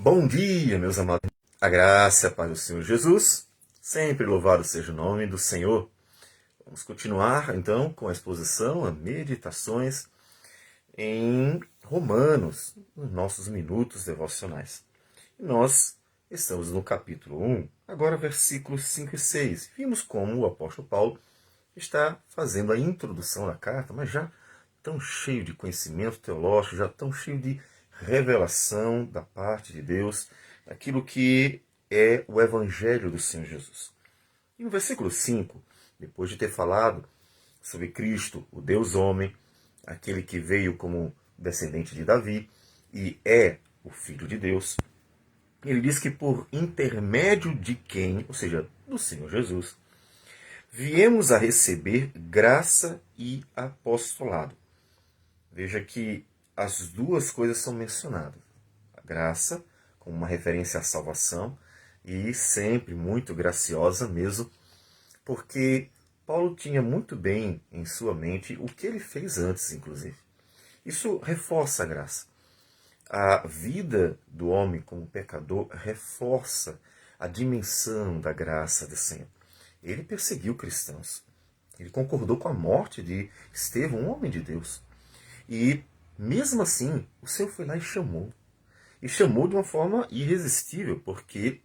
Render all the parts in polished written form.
Bom dia, meus amados. A graça e a paz do Senhor Jesus. Sempre louvado seja o nome do Senhor. Vamos continuar, então, com a exposição, as meditações em Romanos, nos nossos minutos devocionais. E nós estamos no capítulo 1, agora versículos 5 e 6. Vimos como o apóstolo Paulo está fazendo a introdução da carta, mas já tão cheio de conhecimento teológico, já tão cheio de revelação da parte de Deus, aquilo que é o Evangelho do Senhor Jesus. E no versículo 5, depois de ter falado sobre Cristo, o Deus homem, aquele que veio como descendente de Davi e é o Filho de Deus, ele diz que por intermédio de quem, ou seja, do Senhor Jesus, viemos a receber graça e apostolado. Veja que as duas coisas são mencionadas. A graça, como uma referência à salvação, e sempre muito graciosa mesmo, porque Paulo tinha muito bem em sua mente o que ele fez antes, inclusive. Isso reforça a graça. A vida do homem como pecador reforça a dimensão da graça do Senhor. Ele perseguiu cristãos. Ele concordou com a morte de Estevão, um homem de Deus. E, mesmo assim, o Senhor foi lá e chamou. E chamou de uma forma irresistível, porque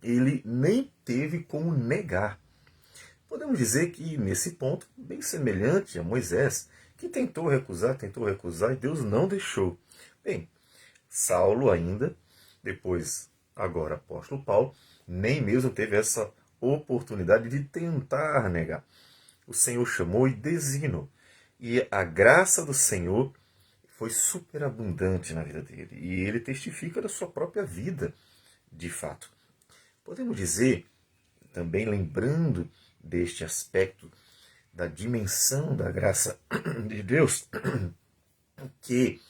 ele nem teve como negar. Podemos dizer que, nesse ponto, bem semelhante a Moisés, que tentou recusar, e Deus não deixou. Bem, Saulo ainda, depois, agora apóstolo Paulo, nem mesmo teve essa oportunidade de tentar negar. O Senhor chamou e designou. E a graça do Senhor foi superabundante na vida dele. E ele testifica da sua própria vida, de fato. Podemos dizer, também lembrando deste aspecto da dimensão da graça de Deus, que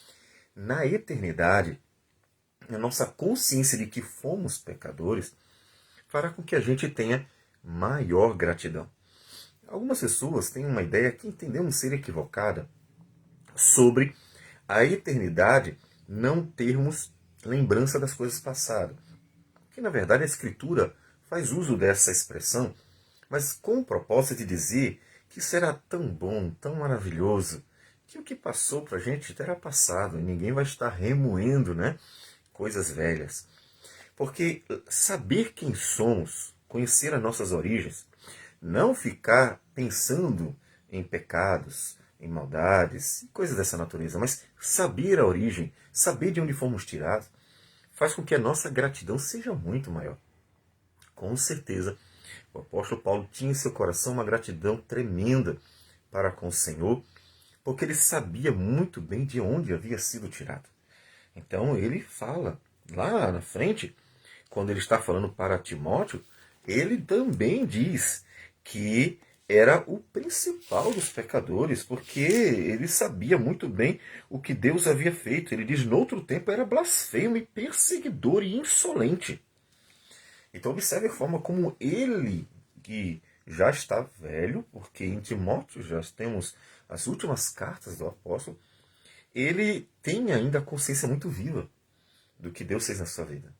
na eternidade, a nossa consciência de que fomos pecadores fará com que a gente tenha maior gratidão. Algumas pessoas têm uma ideia que entendemos ser equivocada sobre a eternidade não termos lembrança das coisas passadas. Que na verdade a Escritura faz uso dessa expressão, mas com o propósito de dizer que será tão bom, tão maravilhoso, que o que passou para a gente terá passado e ninguém vai estar remoendo, né, coisas velhas. Porque saber quem somos, conhecer as nossas origens, não ficar pensando em pecados, em maldades, coisas dessa natureza, mas saber a origem, saber de onde fomos tirados, faz com que a nossa gratidão seja muito maior. Com certeza, o apóstolo Paulo tinha em seu coração uma gratidão tremenda para com o Senhor, porque ele sabia muito bem de onde havia sido tirado. Então ele fala lá na frente, quando ele está falando para Timóteo, ele também diz que era o principal dos pecadores, porque ele sabia muito bem o que Deus havia feito. Ele diz, no outro tempo era blasfemo e perseguidor e insolente. Então observe a forma como ele, que já está velho, porque em Timóteo já temos as últimas cartas do apóstolo, ele tem ainda a consciência muito viva do que Deus fez na sua vida.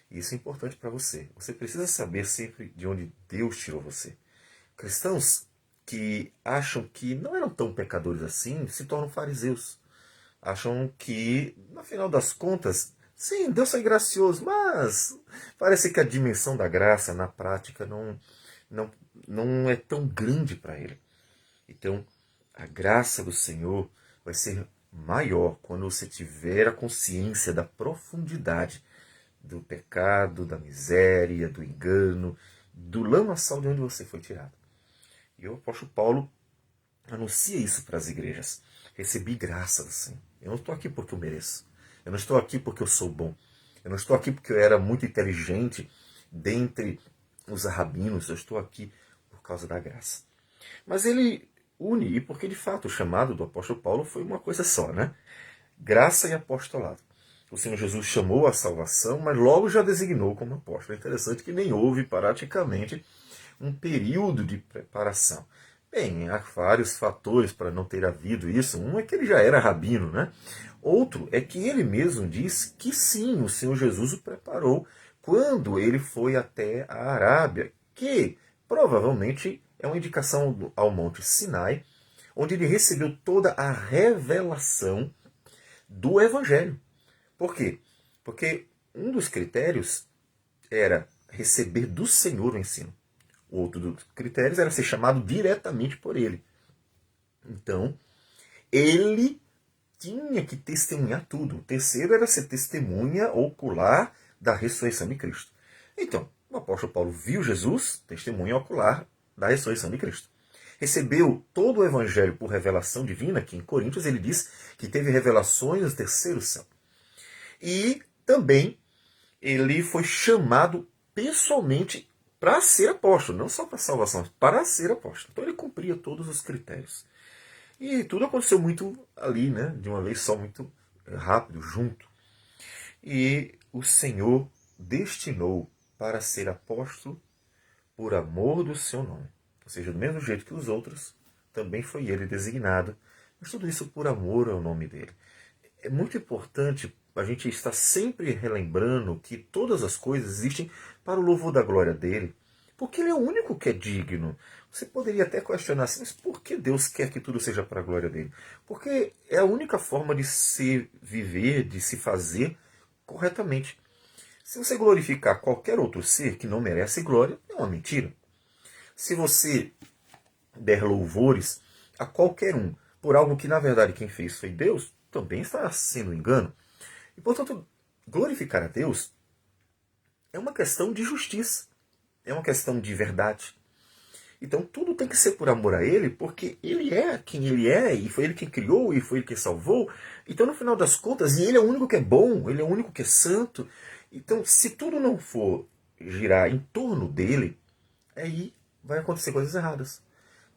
E isso é importante para você. Você precisa saber sempre de onde Deus tirou você. Cristãos que acham que não eram tão pecadores assim se tornam fariseus. Acham que, no final das contas, sim, Deus foi gracioso, mas parece que a dimensão da graça na prática não, não é tão grande para ele. Então, a graça do Senhor vai ser maior quando você tiver a consciência da profundidade do pecado, da miséria, do engano, do lamaçal de onde você foi tirado. E o apóstolo Paulo anuncia isso para as igrejas. Recebi graça do Senhor. Eu não estou aqui porque eu mereço. Eu não estou aqui porque eu sou bom. Eu não estou aqui porque eu era muito inteligente dentre os rabinos. Eu estou aqui por causa da graça. Mas ele une, e porque de fato o chamado do apóstolo Paulo foi uma coisa só, né? Graça e apostolado. O Senhor Jesus chamou a salvação, mas logo já designou como apóstolo. É interessante que nem houve praticamente um período de preparação. Bem, há vários fatores para não ter havido isso. Um é que ele já era rabino, né? Outro é que ele mesmo diz que sim, o Senhor Jesus o preparou quando ele foi até a Arábia, que provavelmente é uma indicação ao Monte Sinai, onde ele recebeu toda a revelação do Evangelho. Por quê? Porque um dos critérios era receber do Senhor o ensino. O outro dos critérios era ser chamado diretamente por ele. Então, ele tinha que testemunhar tudo. O terceiro era ser testemunha ocular da ressurreição de Cristo. Então, o apóstolo Paulo viu Jesus, testemunha ocular da ressurreição de Cristo. Recebeu todo o evangelho por revelação divina, que em Coríntios ele diz que teve revelações do terceiro céu. E também ele foi chamado pessoalmente para ser apóstolo, não só para salvação, mas para ser apóstolo. Então ele cumpria todos os critérios. E tudo aconteceu muito ali, né? De uma vez só, muito rápido, junto. E o Senhor destinou para ser apóstolo por amor do seu nome. Ou seja, do mesmo jeito que os outros, também foi ele designado. Mas tudo isso por amor ao nome dele. É muito importante a gente estar sempre relembrando que todas as coisas existem para o louvor da glória dele. Porque ele é o único que é digno. Você poderia até questionar assim, mas por que Deus quer que tudo seja para a glória dele? Porque é a única forma de se viver, de se fazer corretamente. Se você glorificar qualquer outro ser que não merece glória, é uma mentira. Se você der louvores a qualquer um por algo que na verdade quem fez foi Deus, também está sendo engano. E portanto, glorificar a Deus é uma questão de justiça, é uma questão de verdade. Então tudo tem que ser por amor a Ele, porque Ele é quem Ele é, e foi Ele quem criou, e foi Ele quem salvou. Então no final das contas, e Ele é o único que é bom, Ele é o único que é santo. Então se tudo não for girar em torno dEle, aí vai acontecer coisas erradas.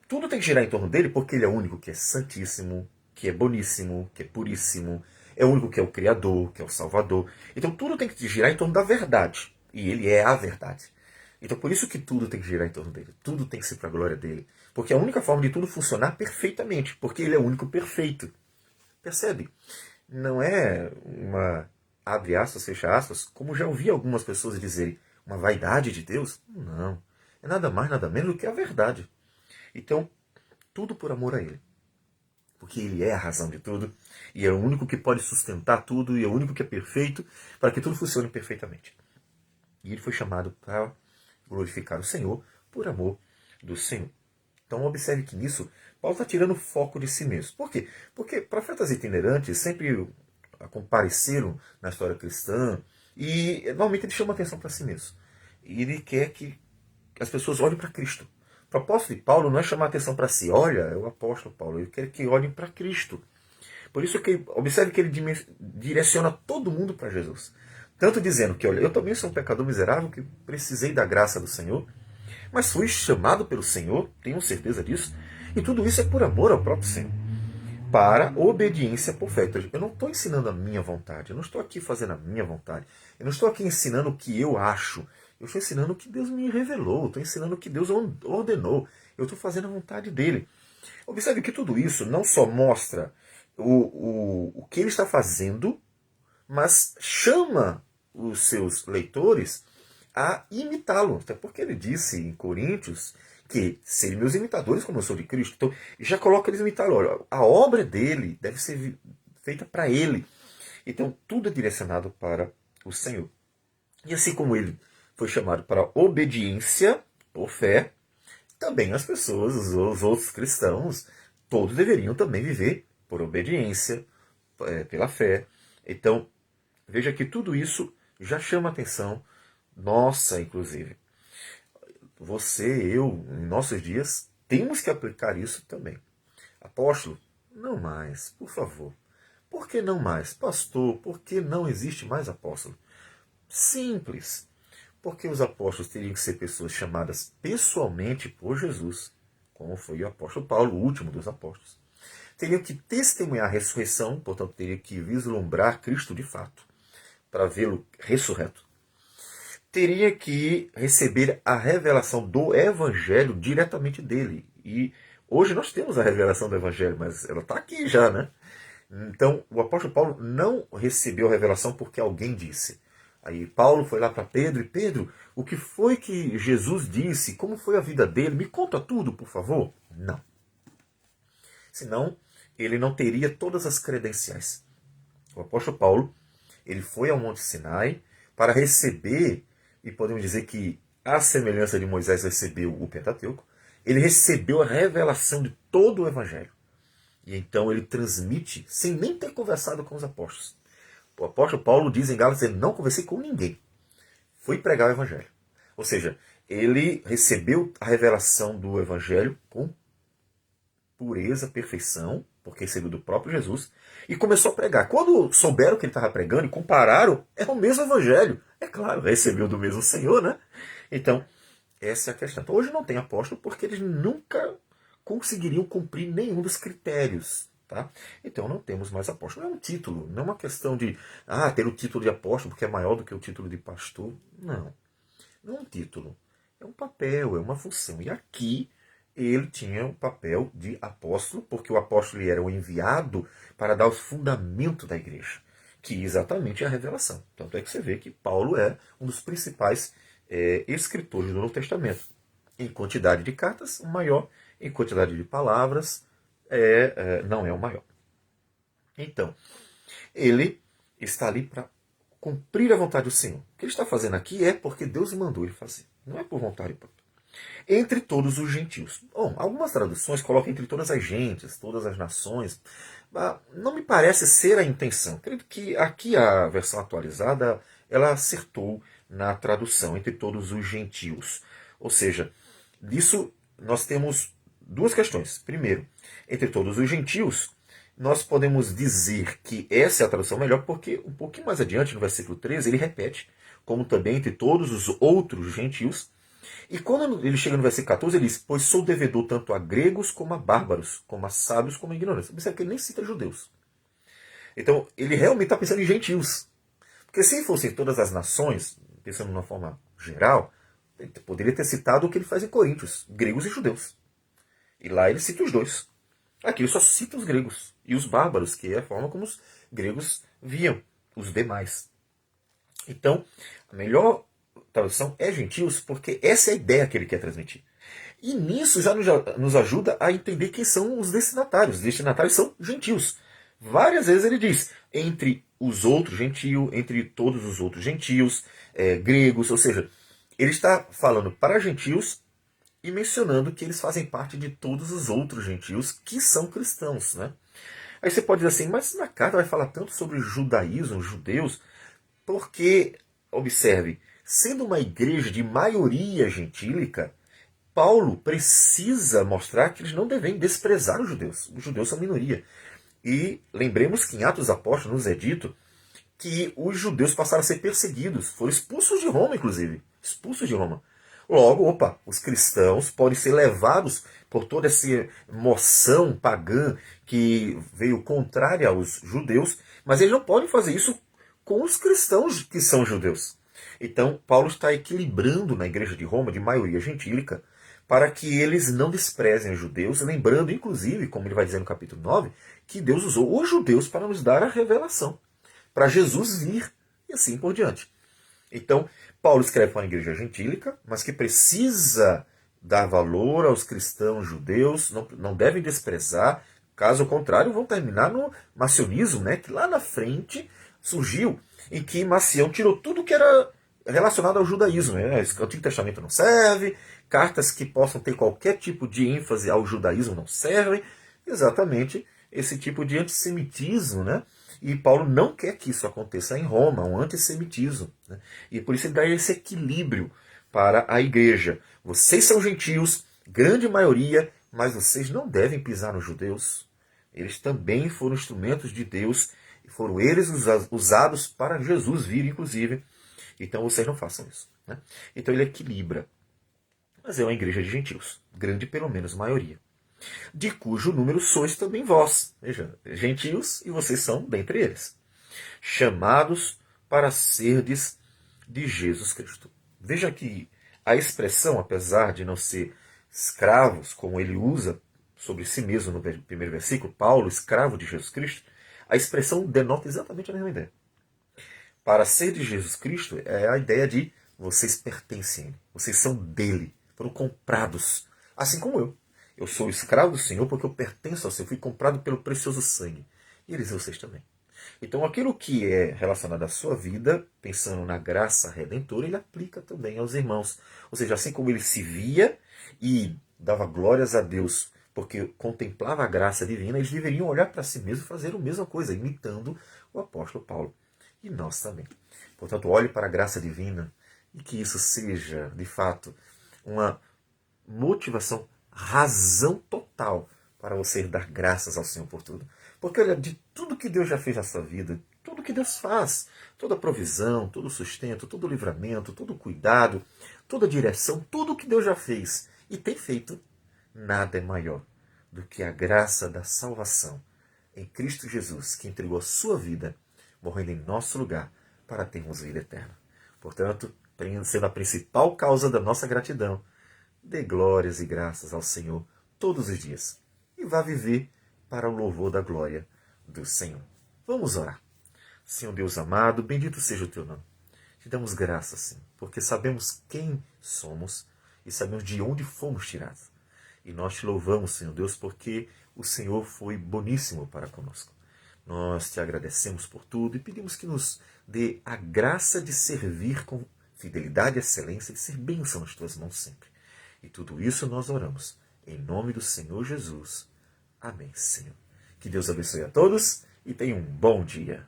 Tudo tem que girar em torno dele porque ele é o único que é santíssimo, que é boníssimo, que é puríssimo, é o único que é o Criador, que é o Salvador. Então tudo tem que girar em torno da verdade. E ele é a verdade. Então por isso que tudo tem que girar em torno dele. Tudo tem que ser para a glória dele. Porque é a única forma de tudo funcionar perfeitamente. Porque ele é o único perfeito. Percebe? Não é uma, abre aspas, fecha aspas, como já ouvi algumas pessoas dizerem, uma vaidade de Deus? Não. É nada mais, nada menos do que a verdade. Então, tudo por amor a Ele. Porque Ele é a razão de tudo. E é o único que pode sustentar tudo. E é o único que é perfeito para que tudo funcione perfeitamente. E Ele foi chamado para glorificar o Senhor por amor do Senhor. Então observe que nisso Paulo está tirando o foco de si mesmo. Por quê? Porque profetas itinerantes sempre compareceram na história cristã e normalmente ele chama atenção para si mesmo. E ele quer que as pessoas olhem para Cristo. O propósito de Paulo não é chamar atenção para si. Olha, é o apóstolo Paulo. Ele quer que olhem para Cristo. Por isso que observe que ele direciona todo mundo para Jesus. Tanto dizendo que, olha, eu também sou um pecador miserável que precisei da graça do Senhor, mas fui chamado pelo Senhor, tenho certeza disso, e tudo isso é por amor ao próprio Senhor. Para obediência por fé. Eu não estou ensinando a minha vontade, eu não estou aqui fazendo a minha vontade, eu não estou aqui ensinando o que eu acho, eu estou ensinando o que Deus me revelou, eu estou ensinando o que Deus ordenou, eu estou fazendo a vontade dele. Observe que tudo isso não só mostra o que ele está fazendo, mas chama os seus leitores a imitá-lo. Até porque ele disse em Coríntios que serem meus imitadores como eu sou de Cristo. Então já coloca eles imitá-lo. Olha, a obra dele deve ser feita para ele. Então tudo é direcionado para o Senhor. E assim como ele foi chamado para obediência por fé, também as pessoas, os outros cristãos, todos deveriam também viver por obediência, pela fé. Então, veja que tudo isso já chama atenção nossa, inclusive. Você, eu, em nossos dias, temos que aplicar isso também. Apóstolo, não mais, por favor. Por que não mais? Pastor, por que não existe mais apóstolo? Simples. Porque os apóstolos teriam que ser pessoas chamadas pessoalmente por Jesus, como foi o apóstolo Paulo, o último dos apóstolos. Teriam que testemunhar a ressurreição, portanto, teriam que vislumbrar Cristo de fato, para vê-lo ressurreto. Teria que receber a revelação do Evangelho diretamente dele. E Hoje nós temos a revelação do Evangelho, mas ela está aqui já, né? Então, o apóstolo Paulo não recebeu a revelação porque alguém disse. Aí Paulo foi lá para Pedro, e Pedro, o que foi que Jesus disse? Como foi a vida dele? Me conta tudo, por favor. Não. Senão, ele não teria todas as credenciais. O apóstolo Paulo, ele foi ao Monte Sinai para receber, e podemos dizer que a semelhança de Moisés recebeu o Pentateuco, ele recebeu a revelação de todo o Evangelho. E então ele transmite sem nem ter conversado com os apóstolos. O apóstolo Paulo diz em Gálatas, ele não conversei com ninguém. Fui pregar o Evangelho. Ou seja, ele recebeu a revelação do Evangelho com pureza, perfeição, porque recebeu do próprio Jesus, e começou a pregar. Quando souberam que ele estava pregando e compararam, é o mesmo Evangelho. É claro, recebeu do mesmo Senhor, né? Então, essa é a questão. Então, hoje não tem apóstolo porque eles nunca conseguiriam cumprir nenhum dos critérios. Tá? Então não temos mais apóstolo. Não é um título, não é uma questão de ter o título de apóstolo porque é maior do que o título de pastor. Não. Não é um título. É um papel, é uma função. E aqui ele tinha o papel de apóstolo, porque o apóstolo era o enviado para dar os fundamentos da igreja, que exatamente é a revelação. Tanto é que você vê que Paulo é um dos principais escritores do Novo Testamento. Em quantidade de cartas, o maior. Em quantidade de palavras, não é o maior. Então, ele está ali para cumprir a vontade do Senhor. O que ele está fazendo aqui é porque Deus mandou ele fazer. Não é por vontade própria. Entre todos os gentios. Bom, algumas traduções colocam entre todas as gentes, todas as nações. Não me parece ser a intenção. Creio que aqui a versão atualizada, ela acertou na tradução, entre todos os gentios. Ou seja, disso nós temos duas questões. Primeiro, entre todos os gentios, nós podemos dizer que essa é a tradução melhor, porque um pouquinho mais adiante, no versículo 13, ele repete, como também entre todos os outros gentios. E quando ele chega no versículo 14, ele diz, pois sou devedor tanto a gregos como a bárbaros, como a sábios como a ignorantes. Observe que ele nem cita judeus. Então, ele realmente está pensando em gentios. Porque se fossem todas as nações, pensando de uma forma geral, ele poderia ter citado o que ele faz em Coríntios, gregos e judeus. E lá ele cita os dois. Aqui ele só cita os gregos e os bárbaros, que é a forma como os gregos viam os demais. Então, a melhor tradução é gentios, porque essa é a ideia que ele quer transmitir. E nisso já nos ajuda a entender quem são os destinatários. Os destinatários são gentios. Várias vezes ele diz, entre os outros gentios, entre todos os outros gentios, gregos, ou seja, ele está falando para gentios e mencionando que eles fazem parte de todos os outros gentios que são cristãos. Né? Aí você pode dizer assim, mas na carta vai falar tanto sobre judaísmo, judeus, porque, observe, sendo uma igreja de maioria gentílica, Paulo precisa mostrar que eles não devem desprezar os judeus. Os judeus são minoria. E lembremos que em Atos Apóstolos nos é dito que os judeus passaram a ser perseguidos, foram expulsos de Roma, inclusive. Expulsos de Roma. Logo, os cristãos podem ser levados por toda essa moção pagã que veio contrária aos judeus, mas eles não podem fazer isso com os cristãos que são judeus. Então, Paulo está equilibrando na igreja de Roma, de maioria gentílica, para que eles não desprezem os judeus, lembrando, inclusive, como ele vai dizer no capítulo 9, que Deus usou os judeus para nos dar a revelação, para Jesus vir, e assim por diante. Então, Paulo escreve para uma igreja gentílica, mas que precisa dar valor aos cristãos judeus, não devem desprezar, caso contrário vão terminar no marcionismo, né, que lá na frente surgiu, em que Marcião tirou tudo que era relacionado ao judaísmo. O Antigo Testamento não serve, cartas que possam ter qualquer tipo de ênfase ao judaísmo não servem, exatamente esse tipo de antissemitismo, né? E Paulo não quer que isso aconteça em Roma, um antissemitismo. Né? E por isso ele dá esse equilíbrio para a igreja. Vocês são gentios, grande maioria, mas vocês não devem pisar nos judeus. Eles também foram instrumentos de Deus, e foram eles usados para Jesus vir, inclusive. Então vocês não façam isso. Né? Então ele equilibra. Mas é uma igreja de gentios, grande pelo menos maioria, de cujo número sois também vós. Veja, gentios, e vocês são dentre eles, chamados para serdes de Jesus Cristo. Veja que a expressão, apesar de não ser escravos, como ele usa sobre si mesmo no primeiro versículo, Paulo, escravo de Jesus Cristo, a expressão denota exatamente a mesma ideia. Para ser de Jesus Cristo é a ideia de vocês pertencem a Ele, vocês são dele, foram comprados, assim como eu. Eu sou escravo do Senhor porque eu pertenço ao Senhor, fui comprado pelo precioso sangue. E eles, vocês também. Então aquilo que é relacionado à sua vida, pensando na graça redentora, ele aplica também aos irmãos. Ou seja, assim como ele se via e dava glórias a Deus porque contemplava a graça divina, eles deveriam olhar para si mesmos e fazer a mesma coisa, imitando o apóstolo Paulo. E nós também. Portanto, olhe para a graça divina e que isso seja, de fato, uma motivação, razão total para você dar graças ao Senhor por tudo. Porque olha, de tudo que Deus já fez na sua vida, tudo que Deus faz, toda provisão, todo sustento, todo livramento, todo cuidado, toda direção, tudo que Deus já fez e tem feito, nada é maior do que a graça da salvação em Cristo Jesus, que entregou a sua vida, morrendo em nosso lugar, para termos vida eterna. Portanto, sendo a principal causa da nossa gratidão, dê glórias e graças ao Senhor todos os dias e vá viver para o louvor da glória do Senhor. Vamos orar. Senhor Deus amado, bendito seja o teu nome. Te damos graças, Senhor, porque sabemos quem somos e sabemos de onde fomos tirados. E nós te louvamos, Senhor Deus, porque o Senhor foi boníssimo para conosco. Nós te agradecemos por tudo e pedimos que nos dê a graça de servir com fidelidade e excelência e ser bênção nas tuas mãos sempre. E tudo isso nós oramos em nome do Senhor Jesus. Amém, Senhor. Que Deus abençoe a todos e tenha um bom dia.